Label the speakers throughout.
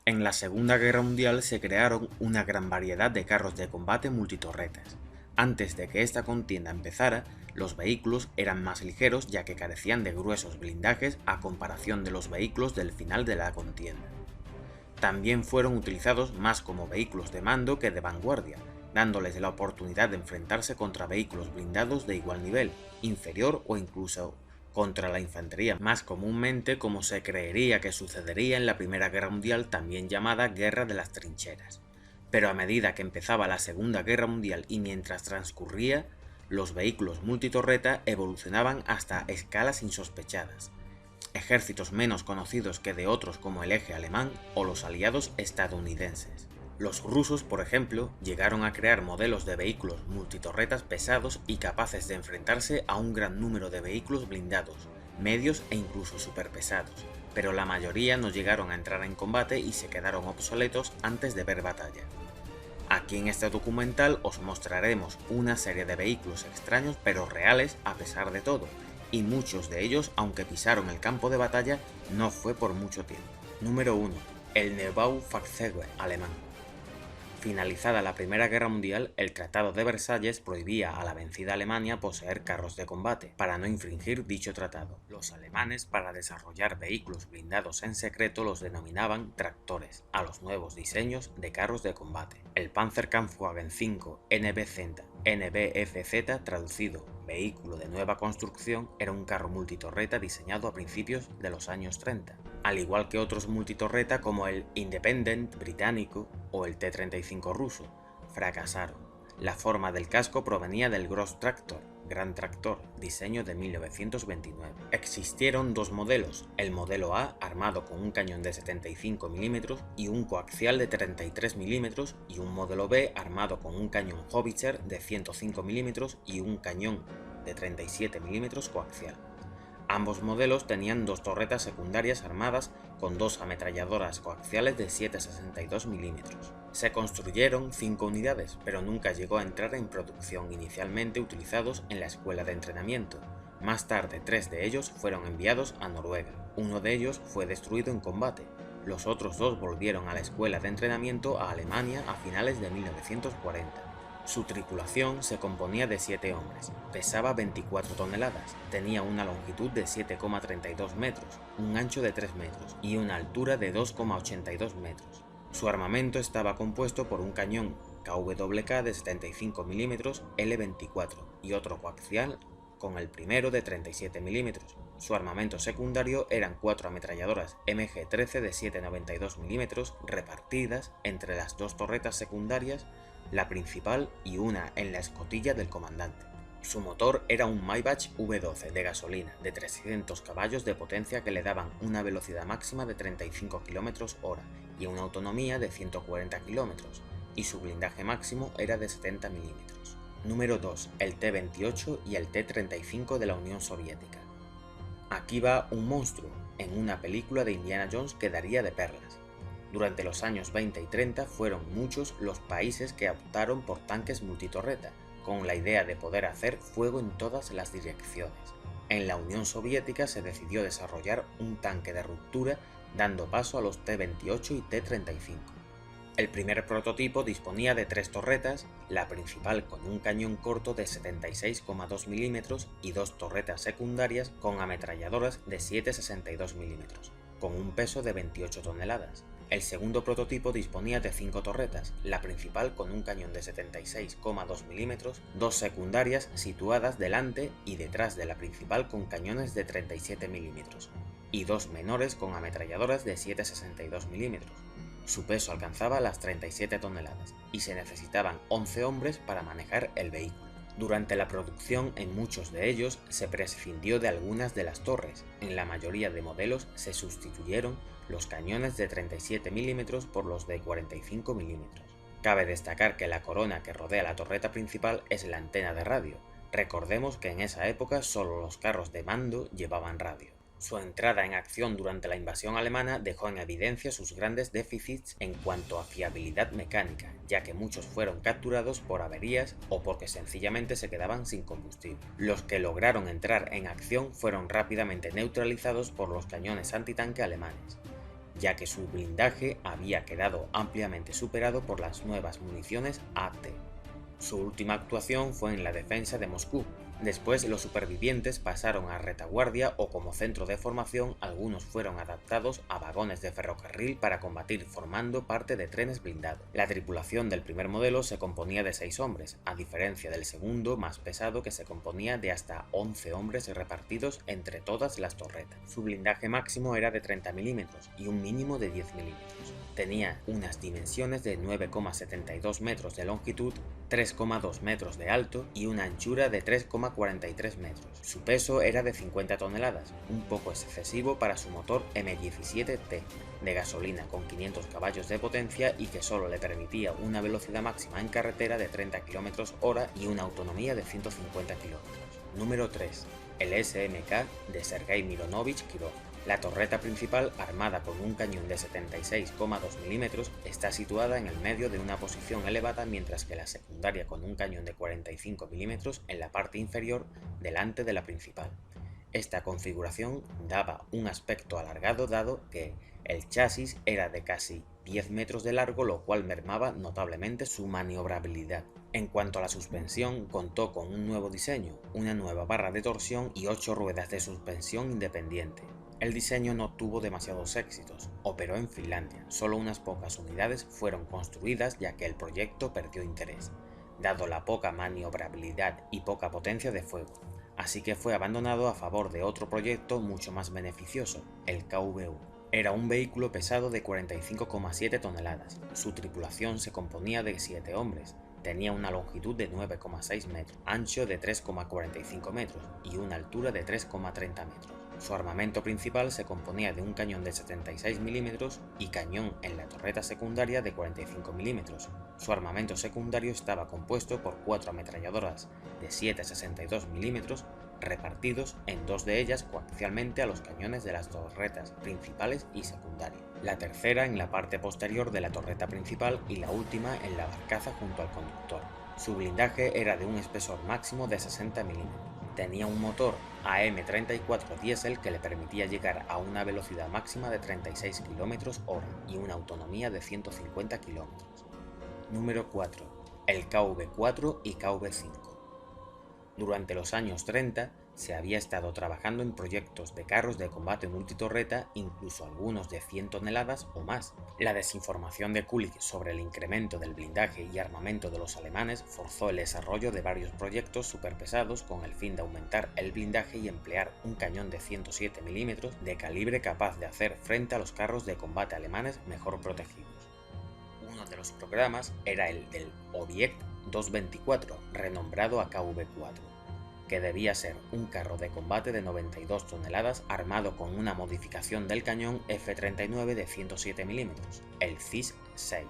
Speaker 1: En la Segunda Guerra Mundial se crearon una gran variedad de carros de combate multitorretas. Antes de que esta contienda empezara, los vehículos eran más ligeros ya que carecían de gruesos blindajes a comparación de los vehículos del final de la contienda. También fueron utilizados más como vehículos de mando que de vanguardia, dándoles la oportunidad de enfrentarse contra vehículos blindados de igual nivel, inferior o incluso contra la infantería, más comúnmente como se creería que sucedería en la Primera Guerra Mundial, también llamada Guerra de las Trincheras. Pero a medida que empezaba la Segunda Guerra Mundial y mientras transcurría, los vehículos multitorreta evolucionaban hasta escalas insospechadas. Ejércitos menos conocidos que de otros como el eje alemán o los aliados estadounidenses. Los rusos, por ejemplo, llegaron a crear modelos de vehículos multitorretas pesados y capaces de enfrentarse a un gran número de vehículos blindados, medios e incluso superpesados, pero la mayoría no llegaron a entrar en combate y se quedaron obsoletos antes de ver batalla. Aquí en este documental os mostraremos una serie de vehículos extraños pero reales a pesar de todo, y muchos de ellos, aunque pisaron el campo de batalla, no fue por mucho tiempo. Número 1. El Neubau-Fahrzeuge alemán. Finalizada la Primera Guerra Mundial, el Tratado de Versalles prohibía a la vencida Alemania poseer carros de combate, para no infringir dicho tratado. Los alemanes, para desarrollar vehículos blindados en secreto, los denominaban tractores, a los nuevos diseños de carros de combate. El Panzerkampfwagen 5 NBFZ, traducido vehículo de nueva construcción, era un carro multitorreta diseñado a principios de los años 30. Al igual que otros multitorreta como el Independent británico o el T-35 ruso, fracasaron. La forma del casco provenía del Gross Tractor, Gran Tractor, diseño de 1929. Existieron dos modelos, el modelo A, armado con un cañón de 75 mm y un coaxial de 33 mm, y un modelo B, armado con un cañón Howitzer de 105 mm y un cañón de 37 mm coaxial. Ambos modelos tenían dos torretas secundarias armadas con dos ametralladoras coaxiales de 7,62 mm. Se construyeron 5 unidades, pero nunca llegó a entrar en producción, inicialmente utilizados en la escuela de entrenamiento. Más tarde, 3 de ellos fueron enviados a Noruega. Uno de ellos fue destruido en combate. Los otros dos volvieron a la escuela de entrenamiento a Alemania a finales de 1940. Su tripulación se componía de 7 hombres, pesaba 24 toneladas, tenía una longitud de 7,32 metros, un ancho de 3 metros y una altura de 2,82 metros. Su armamento estaba compuesto por un cañón KWK de 75 mm L24 y otro coaxial con el primero de 37 mm. Su armamento secundario eran 4 ametralladoras MG-13 de 7,92 mm repartidas entre las dos torretas secundarias, la principal y una en la escotilla del comandante. Su motor era un Maybach V12 de gasolina de 300 caballos de potencia que le daban una velocidad máxima de 35 km/h y una autonomía de 140 km, y su blindaje máximo era de 70 mm. Número 2. El T-28 y el T-35 de la Unión Soviética. Aquí va un monstruo, en una película de Indiana Jones que daría de perlas. Durante los años 20 y 30 fueron muchos los países que optaron por tanques multitorreta, con la idea de poder hacer fuego en todas las direcciones. En la Unión Soviética se decidió desarrollar un tanque de ruptura, dando paso a los T-28 y T-35. El primer prototipo disponía de 3 torretas, la principal con un cañón corto de 76,2 mm y 2 torretas secundarias con ametralladoras de 7,62 mm, con un peso de 28 toneladas. El segundo prototipo disponía de 5 torretas, la principal con un cañón de 76,2 mm, 2 secundarias situadas delante y detrás de la principal con cañones de 37 mm, y 2 menores con ametralladoras de 7,62 mm. Su peso alcanzaba las 37 toneladas, y se necesitaban 11 hombres para manejar el vehículo. Durante la producción, en muchos de ellos se prescindió de algunas de las torres. En la mayoría de modelos se sustituyeron los cañones de 37 mm por los de 45 mm. Cabe destacar que la corona que rodea la torreta principal es la antena de radio. Recordemos que en esa época solo los carros de mando llevaban radio. Su entrada en acción durante la invasión alemana dejó en evidencia sus grandes déficits en cuanto a fiabilidad mecánica, ya que muchos fueron capturados por averías o porque sencillamente se quedaban sin combustible. Los que lograron entrar en acción fueron rápidamente neutralizados por los cañones antitanque alemanes. ya que su blindaje había quedado ampliamente superado por las nuevas municiones AT. Su última actuación fue en la defensa de Moscú. Después los supervivientes pasaron a retaguardia o como centro de formación, algunos fueron adaptados a vagones de ferrocarril para combatir formando parte de trenes blindados. La tripulación del primer modelo se componía de 6 hombres, a diferencia del segundo más pesado que se componía de hasta 11 hombres repartidos entre todas las torretas. Su blindaje máximo era de 30 mm y un mínimo de 10 mm. Tenía unas dimensiones de 9,72 metros de longitud, 3,2 metros de alto y una anchura de 3,43 metros. Su peso era de 50 toneladas, un poco excesivo para su motor M17T de gasolina con 500 caballos de potencia y que solo le permitía una velocidad máxima en carretera de 30 km/h y una autonomía de 150 km. Número 3. El SMK de Sergei Mironovich Kirov. La torreta principal, armada con un cañón de 76,2 mm, está situada en el medio de una posición elevada, mientras que la secundaria, con un cañón de 45 mm, en la parte inferior, delante de la principal. Esta configuración daba un aspecto alargado dado que el chasis era de casi 10 metros de largo, lo cual mermaba notablemente su maniobrabilidad. En cuanto a la suspensión, contó con un nuevo diseño, una nueva barra de torsión y 8 ruedas de suspensión independiente. El diseño no tuvo demasiados éxitos, operó en Finlandia, solo unas pocas unidades fueron construidas ya que el proyecto perdió interés, dado la poca maniobrabilidad y poca potencia de fuego, así que fue abandonado a favor de otro proyecto mucho más beneficioso, el KV-1. Era un vehículo pesado de 45,7 toneladas, su tripulación se componía de 7 hombres, tenía una longitud de 9,6 metros, ancho de 3,45 metros y una altura de 3,30 metros. Su armamento principal se componía de un cañón de 76 mm y cañón en la torreta secundaria de 45 mm. Su armamento secundario estaba compuesto por 4 ametralladoras de 7,62 mm repartidos en 2 de ellas coaxialmente a los cañones de las torretas principales y secundarias, la tercera en la parte posterior de la torreta principal y la última en la barcaza junto al conductor. Su blindaje era de un espesor máximo de 60 mm. Tenía un motor AM34 diésel que le permitía llegar a una velocidad máxima de 36 km/h y una autonomía de 150 km. Número 4. El KV-4 y KV-5. Durante los años 30 se había estado trabajando en proyectos de carros de combate multitorreta, incluso algunos de 100 toneladas o más. La desinformación de Kulik sobre el incremento del blindaje y armamento de los alemanes forzó el desarrollo de varios proyectos superpesados con el fin de aumentar el blindaje y emplear un cañón de 107 mm de calibre capaz de hacer frente a los carros de combate alemanes mejor protegidos. Uno de los programas era el del Objekt 224, renombrado a KV-4, que debía ser un carro de combate de 92 toneladas armado con una modificación del cañón F-39 de 107 mm, el CIS-6,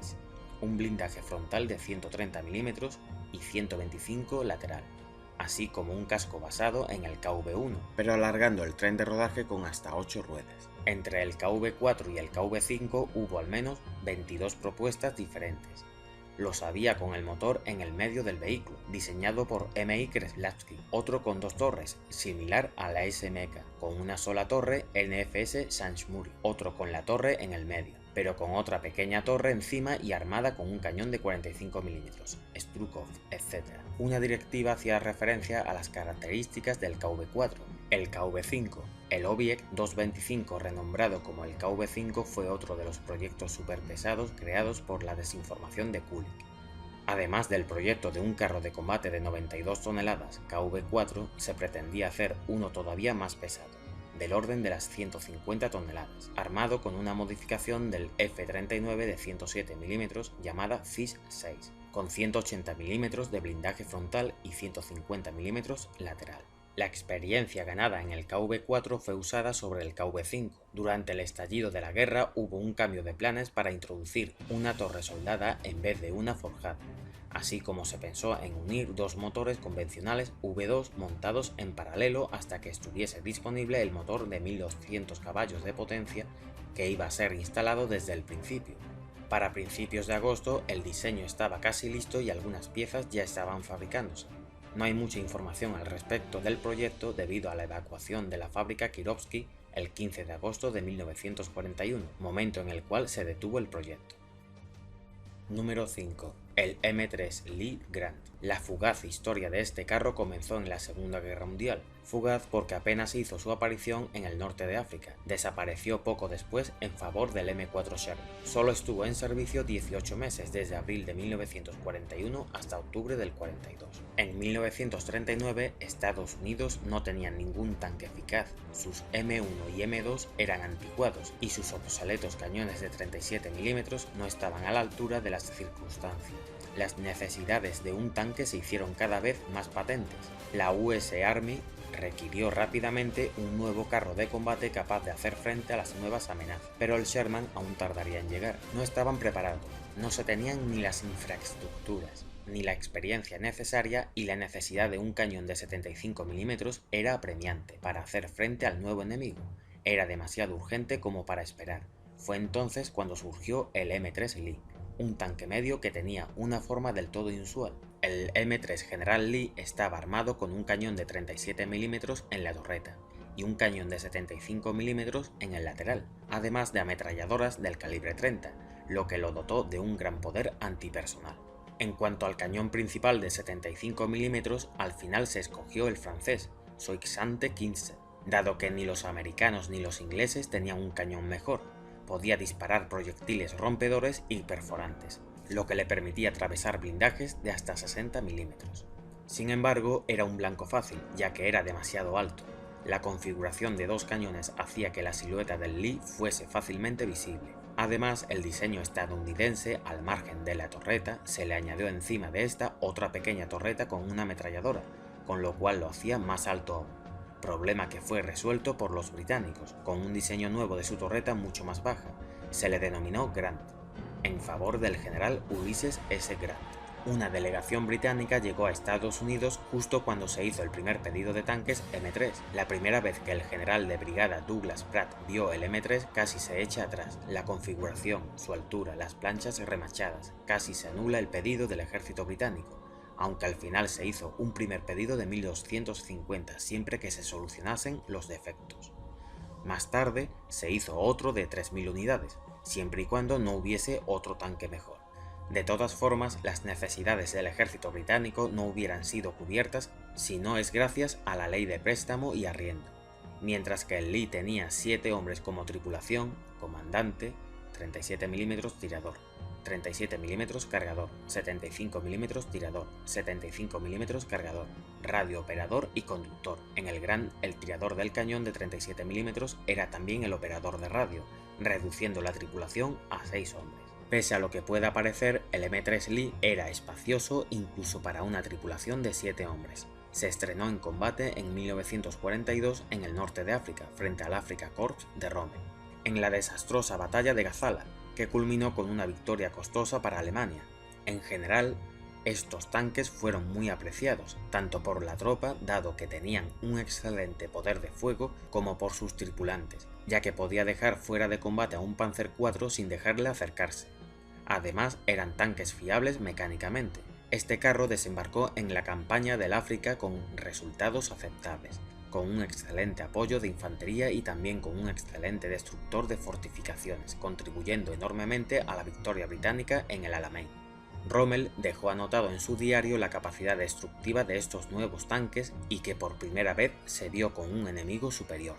Speaker 1: un blindaje frontal de 130 mm y 125 lateral, así como un casco basado en el KV-1, pero alargando el tren de rodaje con hasta 8 ruedas. Entre el KV-4 y el KV-5 hubo al menos 22 propuestas diferentes. Los había con el motor en el medio del vehículo, diseñado por M.I. Kreslavsky, otro con 2 torres, similar a la SMK, con una sola torre NFS Sanshmuri, otro con la torre en el medio, pero con otra pequeña torre encima y armada con un cañón de 45 mm, Strukov, etc. Una directiva hacía referencia a las características del KV-4, el KV-5. El Objekt 225, renombrado como el KV-5, fue otro de los proyectos superpesados creados por la desinformación de Kulik. Además del proyecto de un carro de combate de 92 toneladas KV-4, se pretendía hacer uno todavía más pesado, del orden de las 150 toneladas, armado con una modificación del F-39 de 107 mm llamada CIS-6, con 180 mm de blindaje frontal y 150 mm lateral. La experiencia ganada en el KV-4 fue usada sobre el KV-5. Durante el estallido de la guerra hubo un cambio de planes para introducir una torre soldada en vez de una forjada, así como se pensó en unir 2 motores convencionales V2 montados en paralelo hasta que estuviese disponible el motor de 1200 caballos de potencia que iba a ser instalado desde el principio. Para principios de agosto el diseño estaba casi listo y algunas piezas ya estaban fabricándose. No hay mucha información al respecto del proyecto debido a la evacuación de la fábrica Kirovsky el 15 de agosto de 1941, momento en el cual se detuvo el proyecto. Número 5. El M3 Lee Grant. La fugaz historia de este carro comenzó en la Segunda Guerra Mundial. Fugaz porque apenas hizo su aparición en el norte de África. Desapareció poco después en favor del M4 Sherman. Solo estuvo en servicio 18 meses, desde abril de 1941 hasta octubre del 42. En 1939, Estados Unidos no tenía ningún tanque eficaz. Sus M1 y M2 eran anticuados y sus obsoletos cañones de 37 mm no estaban a la altura de las circunstancias. Las necesidades de un tanque se hicieron cada vez más patentes. La US Army requirió rápidamente un nuevo carro de combate capaz de hacer frente a las nuevas amenazas, pero el Sherman aún tardaría en llegar. No estaban preparados, no se tenían ni las infraestructuras, ni la experiencia necesaria, y la necesidad de un cañón de 75 mm era apremiante para hacer frente al nuevo enemigo. Era demasiado urgente como para esperar. Fue entonces cuando surgió el M3 Lee, un tanque medio que tenía una forma del todo inusual. El M3 General Lee estaba armado con un cañón de 37 mm en la torreta y un cañón de 75 mm en el lateral, además de ametralladoras del calibre 30, lo que lo dotó de un gran poder antipersonal. En cuanto al cañón principal de 75 mm, al final se escogió el francés, Soixante Quinze, dado que ni los americanos ni los ingleses tenían un cañón mejor. Podía disparar proyectiles rompedores y perforantes, lo que le permitía atravesar blindajes de hasta 60 mm. Sin embargo, era un blanco fácil, ya que era demasiado alto. La configuración de dos cañones hacía que la silueta del Lee fuese fácilmente visible. Además, el diseño estadounidense, al margen de la torreta, se le añadió encima de esta otra pequeña torreta con una ametralladora, con lo cual lo hacía más alto aún. Problema que fue resuelto por los británicos, con un diseño nuevo de su torreta mucho más baja. Se le denominó Grant, en favor del general Ulysses S. Grant. Una delegación británica llegó a Estados Unidos justo cuando se hizo el primer pedido de tanques M3. La primera vez que el general de brigada Douglas Pratt vio el M3 casi se echa atrás. La configuración, su altura, las planchas remachadas, casi se anula el pedido del ejército británico, aunque al final se hizo un primer pedido de 1250 siempre que se solucionasen los defectos. Más tarde se hizo otro de 3000 unidades, siempre y cuando no hubiese otro tanque mejor. De todas formas, las necesidades del ejército británico no hubieran sido cubiertas si no es gracias a la ley de préstamo y arriendo. Mientras que el Lee tenía 7 hombres como tripulación, comandante, 37 mm tirador, 37 mm cargador, 75 mm tirador, 75 mm cargador, radio operador y conductor. En el Grant, el tirador del cañón de 37 mm era también el operador de radio, reduciendo la tripulación a 6 hombres. Pese a lo que pueda parecer, el M3 Lee era espacioso incluso para una tripulación de 7 hombres. Se estrenó en combate en 1942 en el norte de África, frente al Afrika Korps de Rommel, en la desastrosa batalla de Gazala, que culminó con una victoria costosa para Alemania. En general, estos tanques fueron muy apreciados, tanto por la tropa, dado que tenían un excelente poder de fuego, como por sus tripulantes, ya que podía dejar fuera de combate a un Panzer IV sin dejarle acercarse. Además, eran tanques fiables mecánicamente. Este carro desembarcó en la campaña del África con resultados aceptables, con un excelente apoyo de infantería y también con un excelente destructor de fortificaciones, contribuyendo enormemente a la victoria británica en el Alamein. Rommel dejó anotado en su diario la capacidad destructiva de estos nuevos tanques y que por primera vez se vio con un enemigo superior.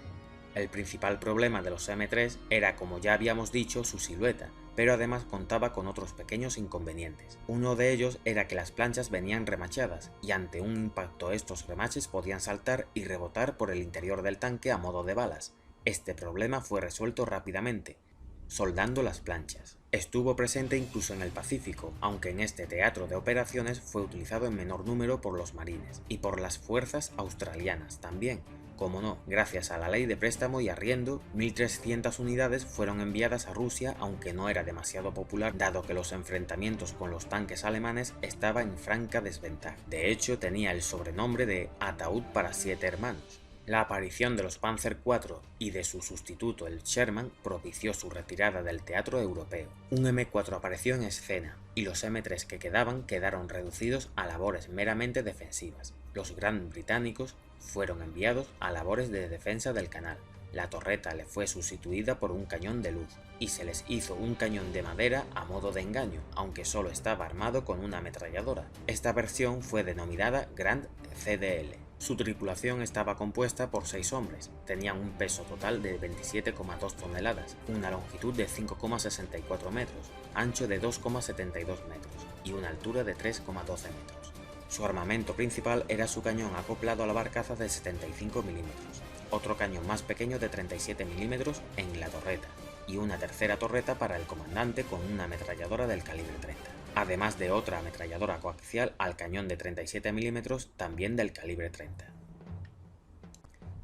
Speaker 1: El principal problema de los M3 era, como ya habíamos dicho, su silueta, pero además contaba con otros pequeños inconvenientes. Uno de ellos era que las planchas venían remachadas, y ante un impacto estos remaches podían saltar y rebotar por el interior del tanque a modo de balas. Este problema fue resuelto rápidamente, soldando las planchas. Estuvo presente incluso en el Pacífico, aunque en este teatro de operaciones fue utilizado en menor número por los marines, y por las fuerzas australianas también. Como no, gracias a la ley de préstamo y arriendo, 1300 unidades fueron enviadas a Rusia, aunque no era demasiado popular dado que los enfrentamientos con los tanques alemanes estaban en franca desventaja. De hecho, tenía el sobrenombre de ataúd para 7 hermanos. La aparición de los Panzer IV y de su sustituto el Sherman propició su retirada del teatro europeo. Un M4 apareció en escena, y los M3 que quedaron reducidos a labores meramente defensivas. Los Grant británicos fueron enviados a labores de defensa del canal, La torreta le fue sustituida por un cañón de luz, y se les hizo un cañón de madera a modo de engaño, aunque solo estaba armado con una ametralladora. Esta versión fue denominada Grand CDL. Su tripulación estaba compuesta por 6 hombres, tenían un peso total de 27,2 toneladas, una longitud de 5,64 metros, ancho de 2,72 metros y una altura de 3,12 metros. Su armamento principal era su cañón acoplado a la barcaza de 75 milímetros, otro cañón más pequeño de 37 milímetros en la torreta, y una tercera torreta para el comandante con una ametralladora del calibre 30, además de otra ametralladora coaxial al cañón de 37 milímetros también del calibre 30.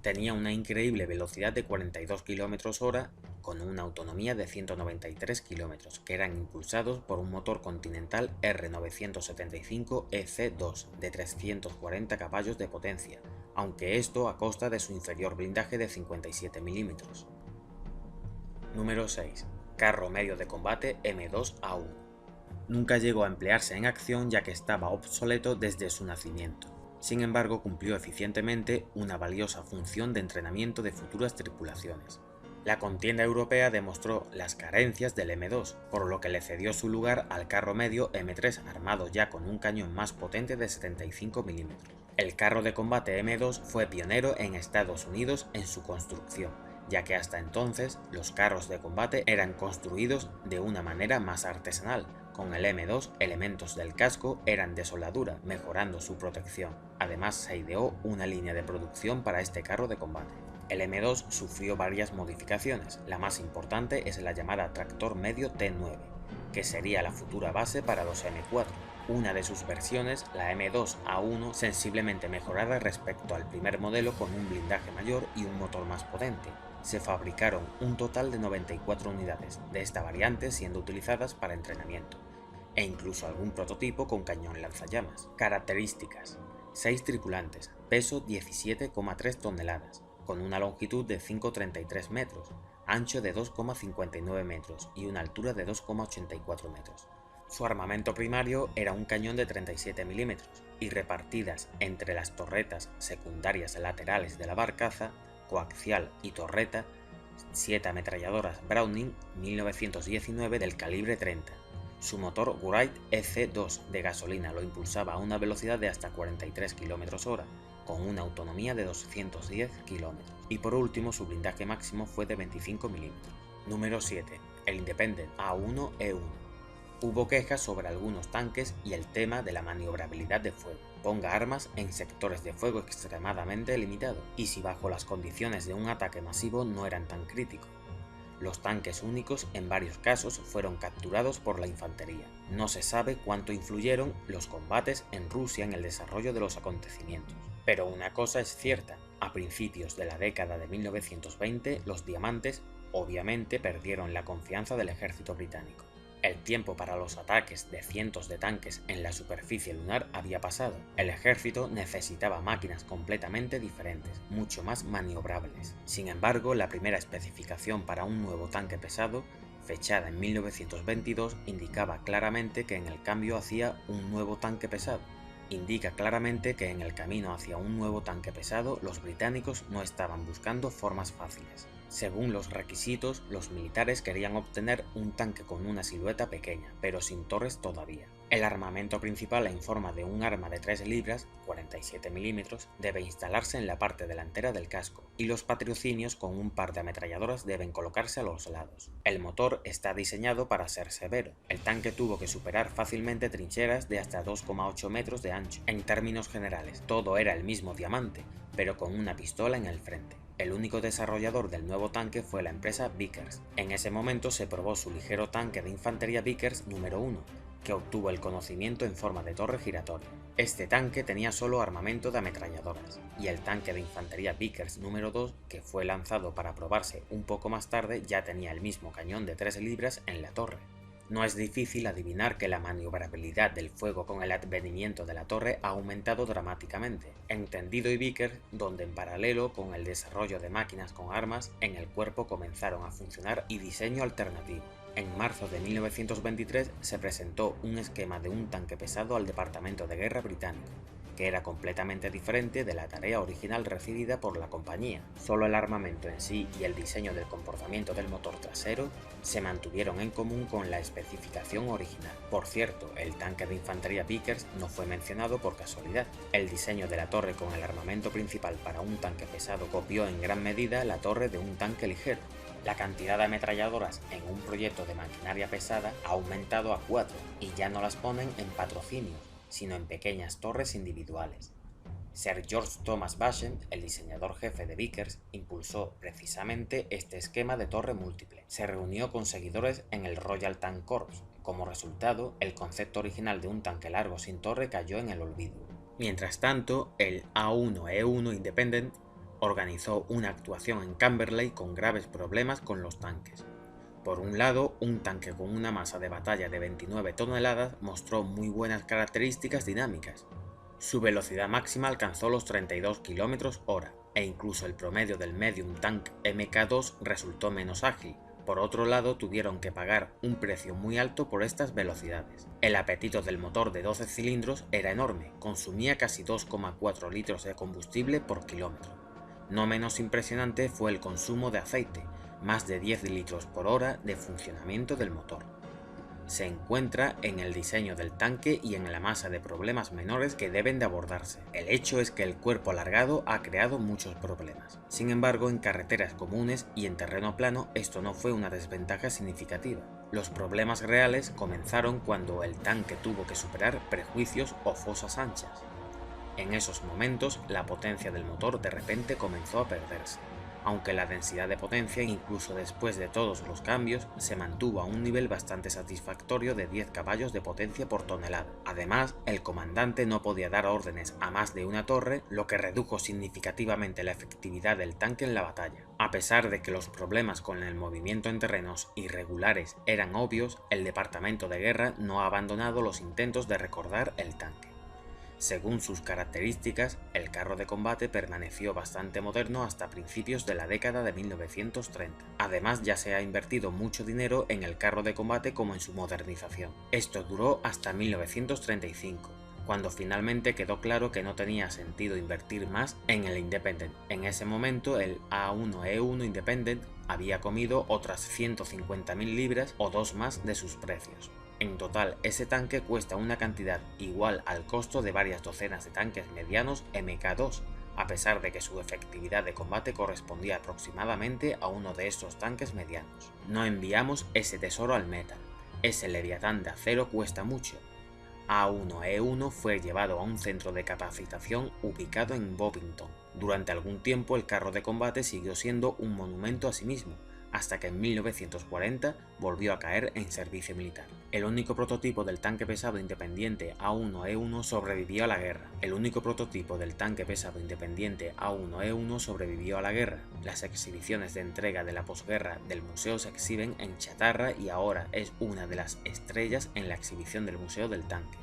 Speaker 1: Tenía una increíble velocidad de 42 km/h con una autonomía de 193 km, que eran impulsados por un motor Continental R975 EC2 de 340 caballos de potencia, aunque esto a costa de su inferior blindaje de 57 mm. Número 6. Carro medio de combate M2A1. Nunca llegó a emplearse en acción ya que estaba obsoleto desde su nacimiento. Sin embargo, cumplió eficientemente una valiosa función de entrenamiento de futuras tripulaciones. La contienda europea demostró las carencias del M2, por lo que le cedió su lugar al carro medio M3 armado ya con un cañón más potente de 75 mm. El carro de combate M2 fue pionero en Estados Unidos en su construcción, ya que hasta entonces los carros de combate eran construidos de una manera más artesanal. Con el M2, elementos del casco eran de soldadura, mejorando su protección. Además, se ideó una línea de producción para este carro de combate. El M2 sufrió varias modificaciones, la más importante es la llamada tractor medio T9, que sería la futura base para los M4. Una de sus versiones, la M2A1, sensiblemente mejorada respecto al primer modelo con un blindaje mayor y un motor más potente. Se fabricaron un total de 94 unidades de esta variante siendo utilizadas para entrenamiento, e incluso algún prototipo con cañón lanzallamas. Características: 6 tripulantes, peso 17,3 toneladas, con una longitud de 5,33 metros, ancho de 2,59 metros y una altura de 2,84 metros. Su armamento primario era un cañón de 37 milímetros y repartidas entre las torretas secundarias laterales de la barcaza, coaxial y torreta, 7 ametralladoras Browning 1919 del calibre 30. Su motor Wright EC2 de gasolina lo impulsaba a una velocidad de hasta 43 km/h, con una autonomía de 210 km. Y por último, su blindaje máximo fue de 25 mm. Número 7. El Independent A1E1. Hubo quejas sobre algunos tanques y el tema de la maniobrabilidad de fuego. Ponga armas en sectores de fuego extremadamente limitados, y si bajo las condiciones de un ataque masivo no eran tan críticos. Los tanques únicos en varios casos fueron capturados por la infantería. No se sabe cuánto influyeron los combates en Rusia en el desarrollo de los acontecimientos. Pero una cosa es cierta, a principios de la década de 1920 los diamantes obviamente perdieron la confianza del ejército británico. El tiempo para los ataques de cientos de tanques en la superficie lunar había pasado. El ejército necesitaba máquinas completamente diferentes, mucho más maniobrables. Sin embargo, la primera especificación para un nuevo tanque pesado, fechada en 1922, indicaba claramente que en el cambio hacia un nuevo tanque pesado. Indica claramente que en el camino hacia un nuevo tanque pesado, los británicos no estaban buscando formas fáciles. Según los requisitos, los militares querían obtener un tanque con una silueta pequeña, pero sin torres todavía. El armamento principal en forma de un arma de 3 libras, 47 milímetros, debe instalarse en la parte delantera del casco, y los patrocinios con un par de ametralladoras deben colocarse a los lados. El motor está diseñado para ser severo. El tanque tuvo que superar fácilmente trincheras de hasta 2,8 metros de ancho. En términos generales, todo era el mismo diamante, pero con una pistola en el frente. El único desarrollador del nuevo tanque fue la empresa Vickers. En ese momento se probó su ligero tanque de infantería Vickers número 1, que obtuvo el conocimiento en forma de torre giratoria. Este tanque tenía solo armamento de ametralladoras, y el tanque de infantería Vickers número 2, que fue lanzado para probarse un poco más tarde, ya tenía el mismo cañón de 3 libras en la torre. No es difícil adivinar que la maniobrabilidad del fuego con el advenimiento de la torre ha aumentado dramáticamente, entendido y Vickers, donde en paralelo con el desarrollo de máquinas con armas, en el cuerpo comenzaron a funcionar y diseño alternativo. En marzo de 1923 se presentó un esquema de un tanque pesado al Departamento de Guerra británico, que era completamente diferente de la tarea original recibida por la compañía. Solo el armamento en sí y el diseño del comportamiento del motor trasero se mantuvieron en común con la especificación original. Por cierto, el tanque de infantería Vickers no fue mencionado por casualidad. El diseño de la torre con el armamento principal para un tanque pesado copió en gran medida la torre de un tanque ligero. La cantidad de ametralladoras en un proyecto de maquinaria pesada ha aumentado a 4 y ya no las ponen en patrocinios, sino en pequeñas torres individuales. Sir George Thomas Bashem, el diseñador jefe de Vickers, impulsó precisamente este esquema de torre múltiple. Se reunió con seguidores en el Royal Tank Corps. Como resultado, el concepto original de un tanque largo sin torre cayó en el olvido. Mientras tanto, el A1E1 Independent organizó una actuación en Camberley con graves problemas con los tanques. Por un lado, un tanque con una masa de batalla de 29 toneladas mostró muy buenas características dinámicas. Su velocidad máxima alcanzó los 32 km/h e incluso el promedio del Medium Tank Mk2 resultó menos ágil. Por otro lado, tuvieron que pagar un precio muy alto por estas velocidades. El apetito del motor de 12 cilindros era enorme, consumía casi 2,4 litros de combustible por kilómetro. No menos impresionante fue el consumo de aceite, más de 10 litros por hora de funcionamiento del motor. Se encuentra en el diseño del tanque y en la masa de problemas menores que deben de abordarse. El hecho es que el cuerpo alargado ha creado muchos problemas. Sin embargo, en carreteras comunes y en terreno plano esto no fue una desventaja significativa. Los problemas reales comenzaron cuando el tanque tuvo que superar prejuicios o fosas anchas. En esos momentos, la potencia del motor de repente comenzó a perderse, aunque la densidad de potencia, incluso después de todos los cambios, se mantuvo a un nivel bastante satisfactorio de 10 caballos de potencia por tonelada. Además, el comandante no podía dar órdenes a más de una torre, lo que redujo significativamente la efectividad del tanque en la batalla. A pesar de que los problemas con el movimiento en terrenos irregulares eran obvios, el Departamento de Guerra no ha abandonado los intentos de recordar el tanque. Según sus características, el carro de combate permaneció bastante moderno hasta principios de la década de 1930. Además, ya se ha invertido mucho dinero en el carro de combate como en su modernización. Esto duró hasta 1935, cuando finalmente quedó claro que no tenía sentido invertir más en el Independent. En ese momento, el A1E1 Independent había comido otras 150.000 libras o dos más de sus precios. En total, ese tanque cuesta una cantidad igual al costo de varias docenas de tanques medianos Mk2, a pesar de que su efectividad de combate correspondía aproximadamente a uno de estos tanques medianos. No enviamos ese tesoro al metal. Ese Leviatán de acero cuesta mucho. A1E1 fue llevado a un centro de capacitación ubicado en Bovington. Durante algún tiempo el carro de combate siguió siendo un monumento a sí mismo, hasta que en 1940 volvió a caer en servicio militar. El único prototipo del tanque pesado independiente A1E1 sobrevivió a la guerra. Las exhibiciones de entrega de la posguerra del museo se exhiben en chatarra y ahora es una de las estrellas en la exhibición del Museo del Tanque.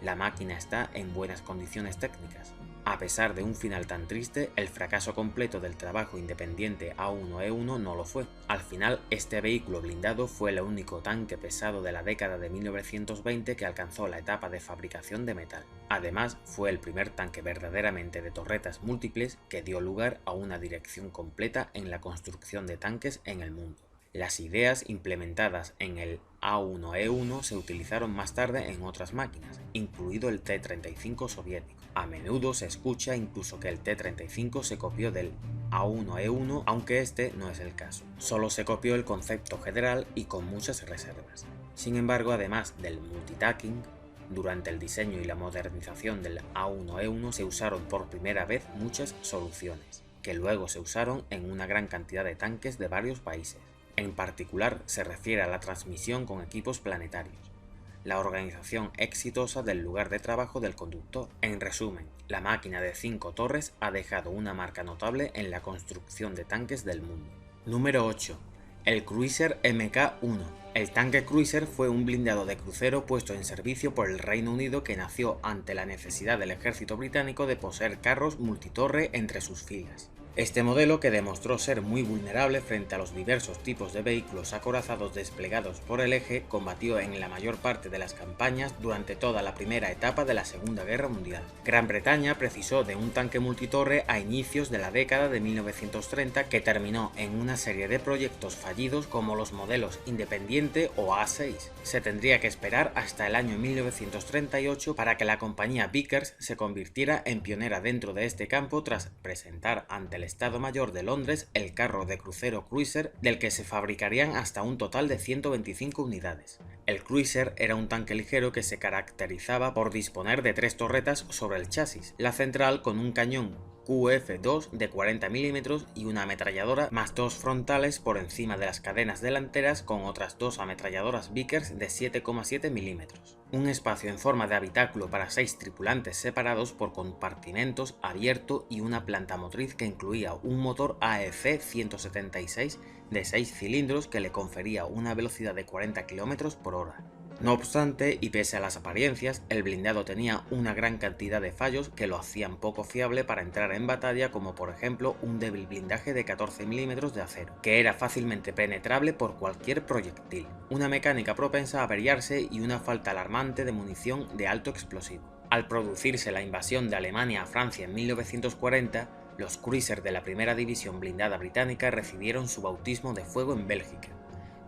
Speaker 1: La máquina está en buenas condiciones técnicas. A pesar de un final tan triste, el fracaso completo del trabajo independiente A1E1 no lo fue. Al final, este vehículo blindado fue el único tanque pesado de la década de 1920 que alcanzó la etapa de fabricación de metal. Además, fue el primer tanque verdaderamente de torretas múltiples que dio lugar a una dirección completa en la construcción de tanques en el mundo. Las ideas implementadas en el A1E1 se utilizaron más tarde en otras máquinas, incluido el T-35 soviético. A menudo se escucha incluso que el T-35 se copió del A1E1, aunque este no es el caso. Solo se copió el concepto general y con muchas reservas. Sin embargo, además del multitasking, durante el diseño y la modernización del A1E1 se usaron por primera vez muchas soluciones, que luego se usaron en una gran cantidad de tanques de varios países. En particular, se refiere a la transmisión con equipos planetarios, la organización exitosa del lugar de trabajo del conductor. En resumen, la máquina de 5 torres ha dejado una marca notable en la construcción de tanques del mundo. Número 8. El Cruiser Mk1. El tanque Cruiser fue un blindado de crucero puesto en servicio por el Reino Unido que nació ante la necesidad del ejército británico de poseer carros multitorre entre sus filas. Este modelo, que demostró ser muy vulnerable frente a los diversos tipos de vehículos acorazados desplegados por el Eje, combatió en la mayor parte de las campañas durante toda la primera etapa de la Segunda Guerra Mundial. Gran Bretaña precisó de un tanque multitorre a inicios de la década de 1930 que terminó en una serie de proyectos fallidos como los modelos Independiente o A6. Se tendría que esperar hasta el año 1938 para que la compañía Vickers se convirtiera en pionera dentro de este campo tras presentar ante el Estado Mayor de Londres el carro de crucero Cruiser, del que se fabricarían hasta un total de 125 unidades. El Cruiser era un tanque ligero que se caracterizaba por disponer de 3 torretas sobre el chasis, la central con un cañón QF2 de 40 mm y una ametralladora más 2 frontales por encima de las cadenas delanteras con otras 2 ametralladoras Vickers de 7,7 mm. Un espacio en forma de habitáculo para 6 tripulantes separados por compartimentos abierto y una planta motriz que incluía un motor AEC 176 de 6 cilindros que le confería una velocidad de 40 km/h. No obstante, y pese a las apariencias, el blindado tenía una gran cantidad de fallos que lo hacían poco fiable para entrar en batalla, como por ejemplo un débil blindaje de 14 mm de acero, que era fácilmente penetrable por cualquier proyectil, una mecánica propensa a averiarse y una falta alarmante de munición de alto explosivo. Al producirse la invasión de Alemania a Francia en 1940, los cruisers de la primera división blindada británica recibieron su bautismo de fuego en Bélgica,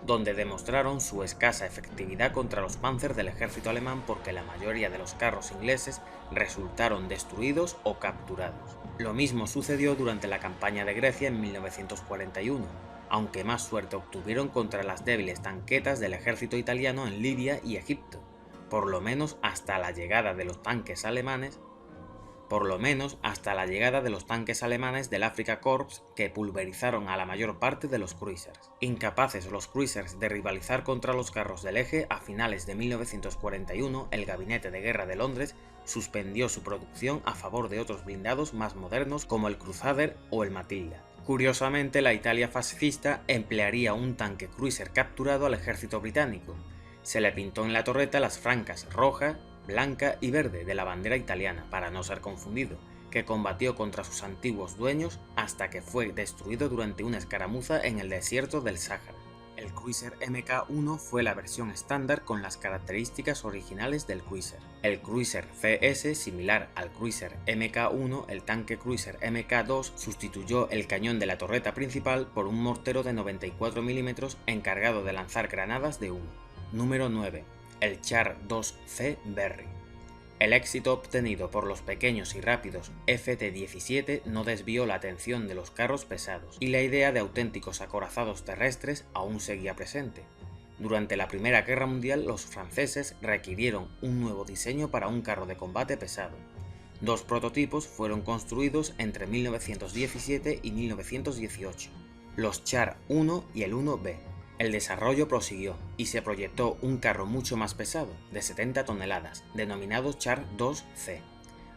Speaker 1: donde demostraron su escasa efectividad contra los Panzer del ejército alemán porque la mayoría de los carros ingleses resultaron destruidos o capturados. Lo mismo sucedió durante la campaña de Grecia en 1941, aunque más suerte obtuvieron contra las débiles tanquetas del ejército italiano en Libia y Egipto, por lo menos hasta la llegada de los tanques alemanes del Afrika Korps, que pulverizaron a la mayor parte de los cruisers. Incapaces los cruisers de rivalizar contra los carros del Eje, a finales de 1941 el Gabinete de Guerra de Londres suspendió su producción a favor de otros blindados más modernos como el Crusader o el Matilda. Curiosamente, la Italia fascista emplearía un tanque cruiser capturado al ejército británico. Se le pintó en la torreta las franjas roja, blanca y verde de la bandera italiana, para no ser confundido, que combatió contra sus antiguos dueños hasta que fue destruido durante una escaramuza en el desierto del Sáhara. El Cruiser Mk1 fue la versión estándar con las características originales del Cruiser. El Cruiser CS, similar al Cruiser Mk1, el tanque Cruiser Mk2 sustituyó el cañón de la torreta principal por un mortero de 94 mm encargado de lanzar granadas de humo. Número 9. El Char 2C Berry. El éxito obtenido por los pequeños y rápidos FT-17 no desvió la atención de los carros pesados, y la idea de auténticos acorazados terrestres aún seguía presente. Durante la Primera Guerra Mundial, los franceses requirieron un nuevo diseño para un carro de combate pesado. 2 prototipos fueron construidos entre 1917 y 1918, los Char 1 y el 1B. El desarrollo prosiguió y se proyectó un carro mucho más pesado, de 70 toneladas, denominado Char 2C,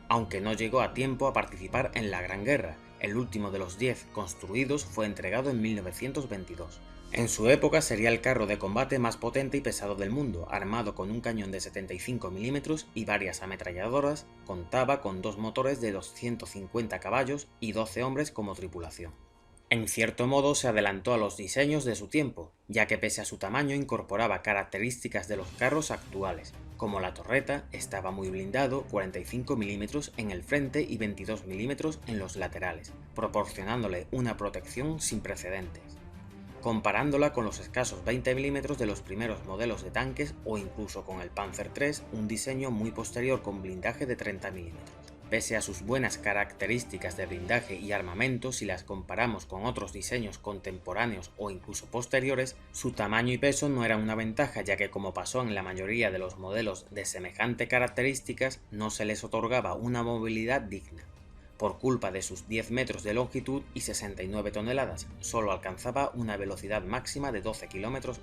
Speaker 1: aunque no llegó a tiempo a participar en la Gran Guerra. El último de los 10 construidos fue entregado en 1922. En su época sería el carro de combate más potente y pesado del mundo, armado con un cañón de 75 mm y varias ametralladoras. Contaba con 2 motores de 250 caballos y 12 hombres como tripulación. En cierto modo se adelantó a los diseños de su tiempo, ya que pese a su tamaño incorporaba características de los carros actuales, como la torreta, estaba muy blindado, 45 mm en el frente y 22 mm en los laterales, proporcionándole una protección sin precedentes, comparándola con los escasos 20 mm de los primeros modelos de tanques o incluso con el Panzer III, un diseño muy posterior con blindaje de 30 mm. Pese a sus buenas características de blindaje y armamento, si las comparamos con otros diseños contemporáneos o incluso posteriores, su tamaño y peso no eran una ventaja, ya que, como pasó en la mayoría de los modelos de semejante características, no se les otorgaba una movilidad digna. Por culpa de sus 10 metros de longitud y 69 toneladas, solo alcanzaba una velocidad máxima de 12 km/h,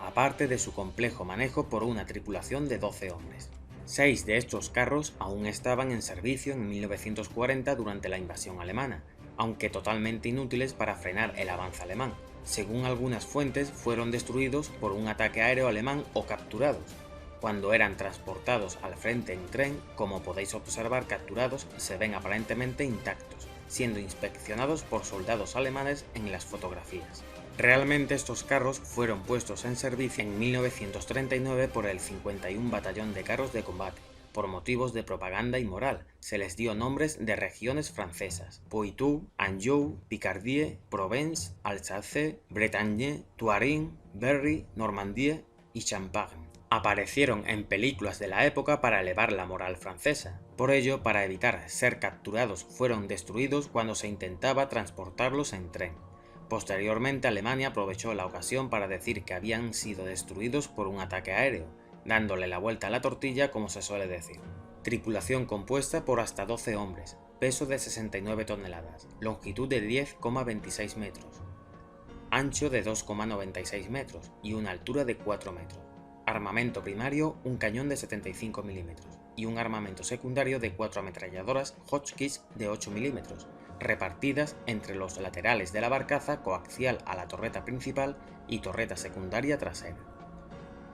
Speaker 1: aparte de su complejo manejo por una tripulación de 12 hombres. 6 de estos carros aún estaban en servicio en 1940 durante la invasión alemana, aunque totalmente inútiles para frenar el avance alemán. Según algunas fuentes, fueron destruidos por un ataque aéreo alemán o capturados. Cuando eran transportados al frente en tren, como podéis observar, capturados, se ven aparentemente intactos. siendo inspeccionados por soldados alemanes en las fotografías. Realmente estos carros fueron puestos en servicio en 1939 por el 51 Batallón de Carros de Combate. Por motivos de propaganda y moral, se les dio nombres de regiones francesas: Poitou, Anjou, Picardie, Provence, Alsace, Bretagne, Tuarín, Berry, Normandie y Champagne. Aparecieron en películas de la época para elevar la moral francesa. Por ello, para evitar ser capturados, fueron destruidos cuando se intentaba transportarlos en tren. Posteriormente, Alemania aprovechó la ocasión para decir que habían sido destruidos por un ataque aéreo, dándole la vuelta a la tortilla, como se suele decir. Tripulación compuesta por hasta 12 hombres, peso de 69 toneladas, longitud de 10,26 metros, ancho de 2,96 metros y una altura de 4 metros. Armamento primario, un cañón de 75 mm y un armamento secundario de 4 ametralladoras Hotchkiss de 8 mm, repartidas entre los laterales de la barcaza coaxial a la torreta principal y torreta secundaria trasera.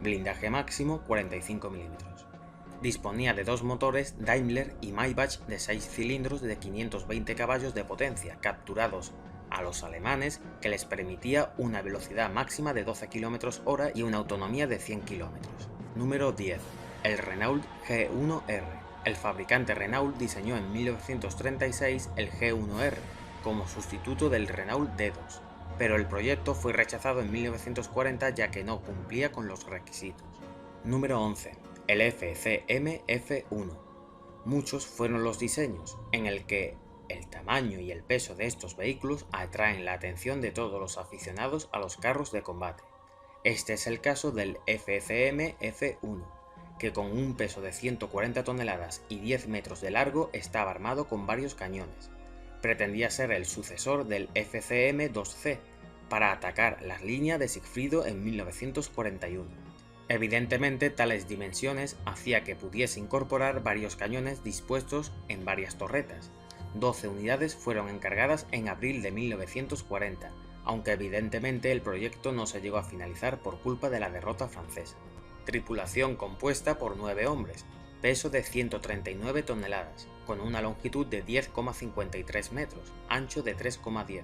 Speaker 1: Blindaje máximo 45 mm. Disponía de dos motores Daimler y Maybach de 6 cilindros de 520 caballos de potencia, capturados a los alemanes, que les permitía una velocidad máxima de 12 km/h y una autonomía de 100 km. Número 10. El Renault G1R. El fabricante Renault diseñó en 1936 el G1R como sustituto del Renault D2, pero el proyecto fue rechazado en 1940 ya que no cumplía con los requisitos. Número 11. El FCM F1. Muchos fueron los diseños, en el que el tamaño y el peso de estos vehículos atraen la atención de todos los aficionados a los carros de combate. Este es el caso del FCM F1, que con un peso de 140 toneladas y 10 metros de largo estaba armado con varios cañones. Pretendía ser el sucesor del FCM 2C para atacar la línea de Sigfrido en 1941. Evidentemente, tales dimensiones hacía que pudiese incorporar varios cañones dispuestos en varias torretas. 12 unidades fueron encargadas en abril de 1940, aunque evidentemente el proyecto no se llegó a finalizar por culpa de la derrota francesa. Tripulación compuesta por 9 hombres, peso de 139 toneladas, con una longitud de 10,53 metros, ancho de 3,10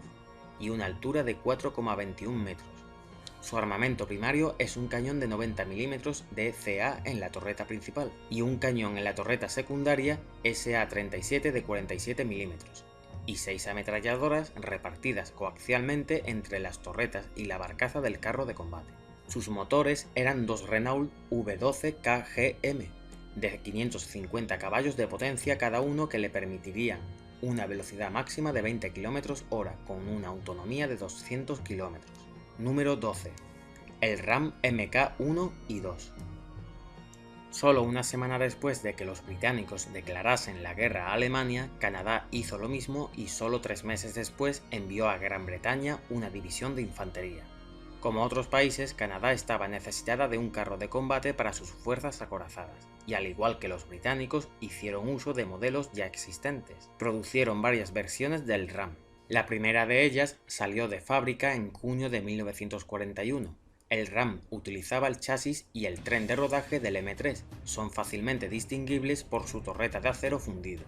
Speaker 1: y una altura de 4,21 metros. Su armamento primario es un cañón de 90 mm DCA en la torreta principal y un cañón en la torreta secundaria SA-37 de 47 mm y 6 ametralladoras repartidas coaxialmente entre las torretas y la barcaza del carro de combate. Sus motores eran dos Renault V12 KGM de 550 caballos de potencia cada uno, que le permitirían una velocidad máxima de 20 km/h con una autonomía de 200 km. Número 12. El Ram Mk-1 y 2. Solo una semana después de que los británicos declarasen la guerra a Alemania, Canadá hizo lo mismo y solo 3 meses después envió a Gran Bretaña una división de infantería. Como otros países, Canadá estaba necesitada de un carro de combate para sus fuerzas acorazadas, y al igual que los británicos, hicieron uso de modelos ya existentes. Producieron varias versiones del Ram. La primera de ellas salió de fábrica en junio de 1941. El Ram utilizaba el chasis y el tren de rodaje del M3. Son fácilmente distinguibles por su torreta de acero fundido.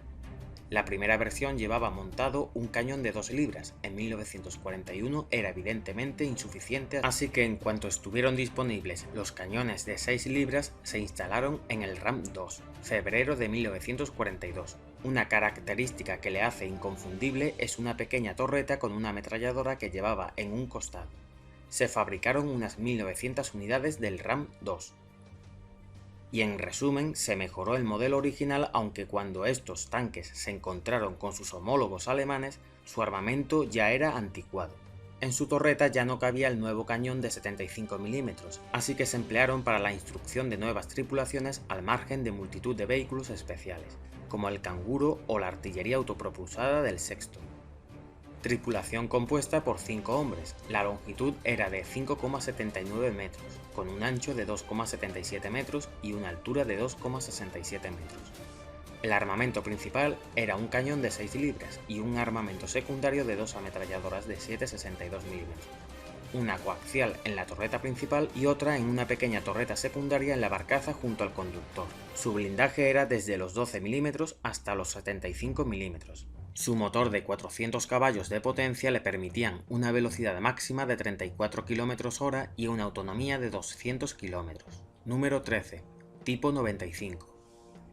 Speaker 1: La primera versión llevaba montado un cañón de 2 libras. En 1941 era evidentemente insuficiente, así que en cuanto estuvieron disponibles los cañones de 6 libras, se instalaron en el Ram 2, febrero de 1942. Una característica que le hace inconfundible es una pequeña torreta con una ametralladora que llevaba en un costado. Se fabricaron unas 1900 unidades del Ram 2. Y en resumen, se mejoró el modelo original, aunque cuando estos tanques se encontraron con sus homólogos alemanes, su armamento ya era anticuado. En su torreta ya no cabía el nuevo cañón de 75 mm, así que se emplearon para la instrucción de nuevas tripulaciones al margen de multitud de vehículos especiales, como el Canguro o la artillería autopropulsada del Sexto. Tripulación compuesta por 5 hombres. La longitud era de 5,79 metros, con un ancho de 2,77 metros y una altura de 2,67 metros. El armamento principal era un cañón de 6 libras y un armamento secundario de 2 ametralladoras de 7,62 mm, una coaxial en la torreta principal y otra en una pequeña torreta secundaria en la barcaza junto al conductor. Su blindaje era desde los 12 mm hasta los 75 mm. Su motor de 400 caballos de potencia le permitían una velocidad máxima de 34 km/h y una autonomía de 200 km. Número 13. Tipo 95.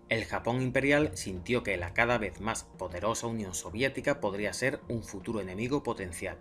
Speaker 1: El Japón imperial sintió que la cada vez más poderosa Unión Soviética podría ser un futuro enemigo potencial.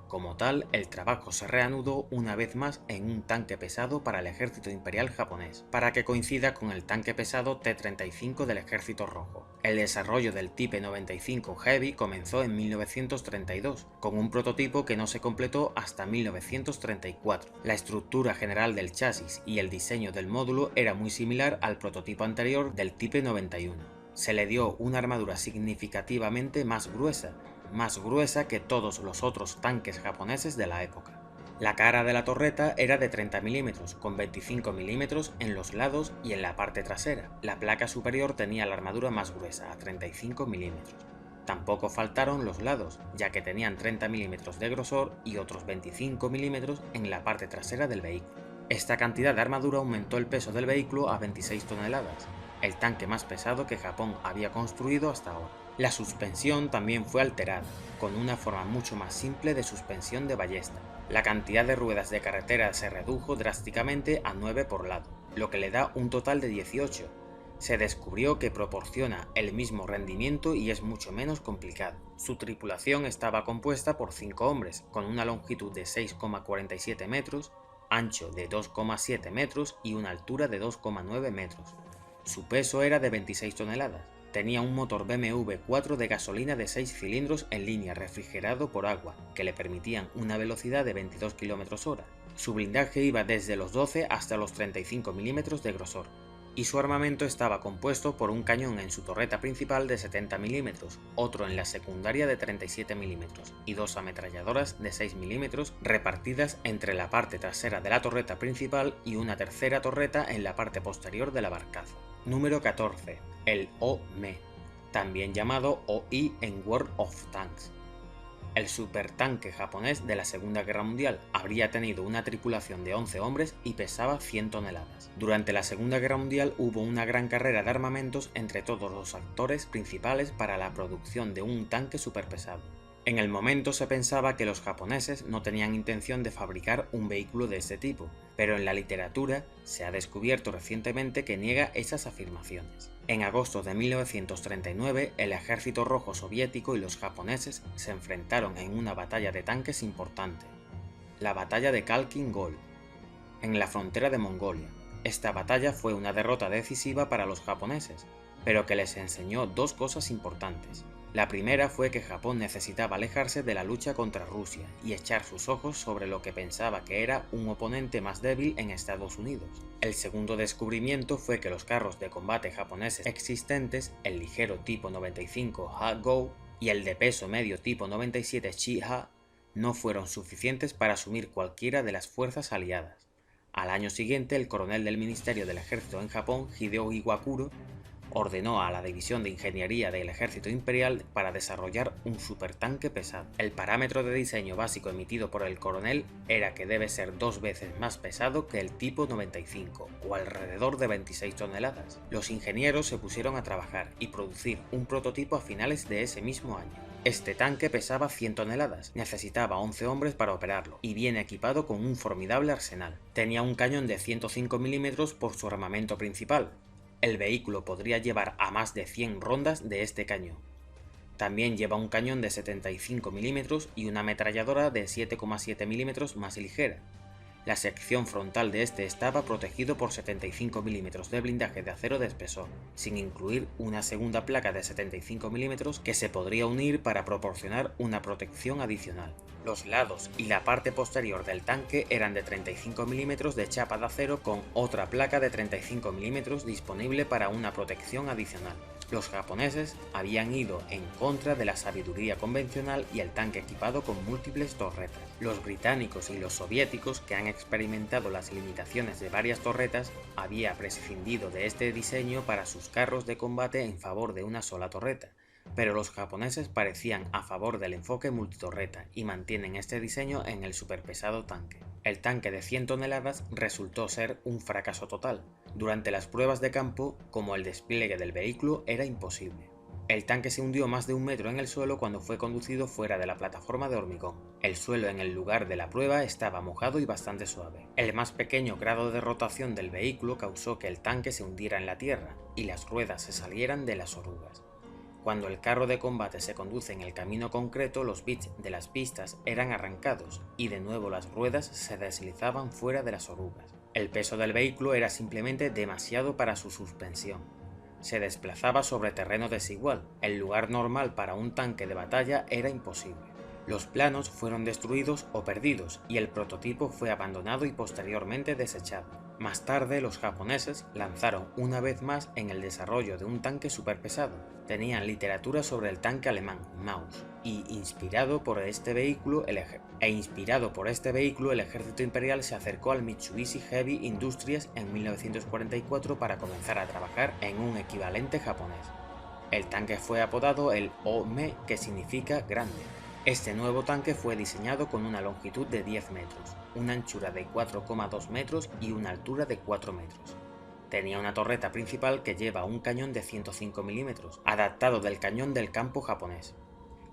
Speaker 1: Como tal, el trabajo se reanudó una vez más en un tanque pesado para el ejército imperial japonés, para que coincida con el tanque pesado T-35 del ejército rojo. El desarrollo del Type 95 Heavy comenzó en 1932, con un prototipo que no se completó hasta 1934. La estructura general del chasis y el diseño del módulo era muy similar al prototipo anterior del Type 91. Se le dio una armadura significativamente más gruesa que todos los otros tanques japoneses de la época. La cara de la torreta era de 30 mm, con 25 mm en los lados y en la parte trasera. La placa superior tenía la armadura más gruesa, a 35 mm. Tampoco faltaron los lados, ya que tenían 30 mm de grosor y otros 25 mm en la parte trasera del vehículo. Esta cantidad de armadura aumentó el peso del vehículo a 26 toneladas, el tanque más pesado que Japón había construido hasta ahora. La suspensión también fue alterada, con una forma mucho más simple de suspensión de ballesta. La cantidad de ruedas de carretera se redujo drásticamente a 9 por lado, lo que le da un total de 18. Se descubrió que proporciona el mismo rendimiento y es mucho menos complicado. Su tripulación estaba compuesta por 5 hombres, con una longitud de 6,47 metros, ancho de 2,7 metros y una altura de 2,9 metros. Su peso era de 26 toneladas. Tenía un motor BMW 4 de gasolina de 6 cilindros en línea refrigerado por agua, que le permitían una velocidad de 22 km/h. Su blindaje iba desde los 12 hasta los 35 mm de grosor, y su armamento estaba compuesto por un cañón en su torreta principal de 70 mm, otro en la secundaria de 37 mm y dos ametralladoras de 6 mm repartidas entre la parte trasera de la torreta principal y una tercera torreta en la parte posterior de la barcaza. Número 14. El O-Me, también llamado OI en World of Tanks. El supertanque japonés de la Segunda Guerra Mundial habría tenido una tripulación de 11 hombres y pesaba 100 toneladas. Durante la Segunda Guerra Mundial hubo una gran carrera de armamentos entre todos los actores principales para la producción de un tanque superpesado. En el momento se pensaba que los japoneses no tenían intención de fabricar un vehículo de este tipo, pero en la literatura se ha descubierto recientemente que niega esas afirmaciones. En agosto de 1939, el ejército rojo soviético y los japoneses se enfrentaron en una batalla de tanques importante, la batalla de Khalkhin Gol, en la frontera de Mongolia. Esta batalla fue una derrota decisiva para los japoneses, pero que les enseñó dos cosas importantes. La primera fue que Japón necesitaba alejarse de la lucha contra Rusia y echar sus ojos sobre lo que pensaba que era un oponente más débil en Estados Unidos. El segundo descubrimiento fue que los carros de combate japoneses existentes, el ligero tipo 95 Ha-Go y el de peso medio tipo 97 Chi-Ha, no fueron suficientes para asumir cualquiera de las fuerzas aliadas. Al año siguiente, el coronel del Ministerio del Ejército en Japón, Hideo Iwakuro, ordenó a la División de Ingeniería del Ejército Imperial para desarrollar un supertanque pesado. El parámetro de diseño básico emitido por el coronel era que debe ser 2 veces más pesado que el tipo 95, o alrededor de 26 toneladas. Los ingenieros se pusieron a trabajar y producir un prototipo a finales de ese mismo año. Este tanque pesaba 100 toneladas, necesitaba 11 hombres para operarlo, y viene equipado con un formidable arsenal. Tenía un cañón de 105 mm por su armamento principal. El vehículo podría llevar a más de 100 rondas de este cañón. También lleva un cañón de 75 mm y una ametralladora de 7,7 mm más ligera. La sección frontal de este estaba protegido por 75 mm de blindaje de acero de espesor, sin incluir una segunda placa de 75 mm que se podría unir para proporcionar una protección adicional. Los lados y la parte posterior del tanque eran de 35 mm de chapa de acero con otra placa de 35 mm disponible para una protección adicional. Los japoneses habían ido en contra de la sabiduría convencional y el tanque equipado con múltiples torretas. Los británicos y los soviéticos, que han experimentado las limitaciones de varias torretas, habían prescindido de este diseño para sus carros de combate en favor de una sola torreta. Pero los japoneses parecían a favor del enfoque multitorreta y mantienen este diseño en el superpesado tanque. El tanque de 100 toneladas resultó ser un fracaso total. Durante las pruebas de campo, como el despliegue del vehículo era imposible. El tanque se hundió más de 1 metro en el suelo cuando fue conducido fuera de la plataforma de hormigón. El suelo en el lugar de la prueba estaba mojado y bastante suave. El más pequeño grado de rotación del vehículo causó que el tanque se hundiera en la tierra y las ruedas se salieran de las orugas. Cuando el carro de combate se conduce en el camino concreto, los bits de las pistas eran arrancados y de nuevo las ruedas se deslizaban fuera de las orugas. El peso del vehículo era simplemente demasiado para su suspensión. Se desplazaba sobre terreno desigual. El lugar normal para un tanque de batalla era imposible. Los planos fueron destruidos o perdidos y el prototipo fue abandonado y posteriormente desechado. Más tarde, los japoneses lanzaron una vez más en el desarrollo de un tanque superpesado. Tenían literatura sobre el tanque alemán Maus y inspirado por este vehículo el ejército imperial se acercó al Mitsubishi Heavy Industries en 1944 para comenzar a trabajar en un equivalente japonés. El tanque fue apodado el Ome, que significa grande. Este nuevo tanque fue diseñado con una longitud de 10 metros, una anchura de 4,2 metros y una altura de 4 metros. Tenía una torreta principal que lleva un cañón de 105 mm, adaptado del cañón del campo japonés,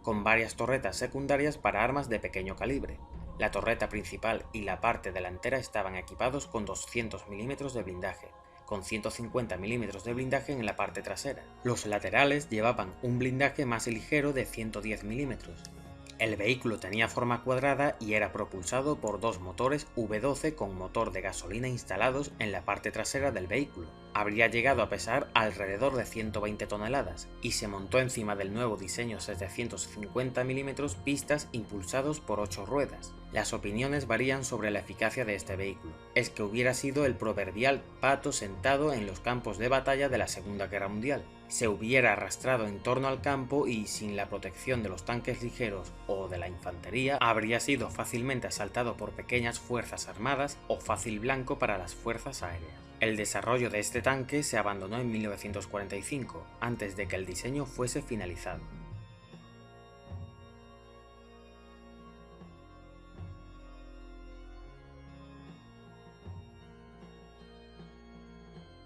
Speaker 1: con varias torretas secundarias para armas de pequeño calibre. La torreta principal y la parte delantera estaban equipados con 200 mm de blindaje, con 150 mm de blindaje en la parte trasera. Los laterales llevaban un blindaje más ligero de 110 mm. El vehículo tenía forma cuadrada y era propulsado por dos motores V12 con motor de gasolina instalados en la parte trasera del vehículo. Habría llegado a pesar alrededor de 120 toneladas y se montó encima del nuevo diseño 750 mm pistas impulsados por 8 ruedas. Las opiniones varían sobre la eficacia de este vehículo. Es que hubiera sido el proverbial pato sentado en los campos de batalla de la Segunda Guerra Mundial. Se hubiera arrastrado en torno al campo y, sin la protección de los tanques ligeros o de la infantería, habría sido fácilmente asaltado por pequeñas fuerzas armadas o fácil blanco para las fuerzas aéreas. El desarrollo de este tanque se abandonó en 1945, antes de que el diseño fuese finalizado.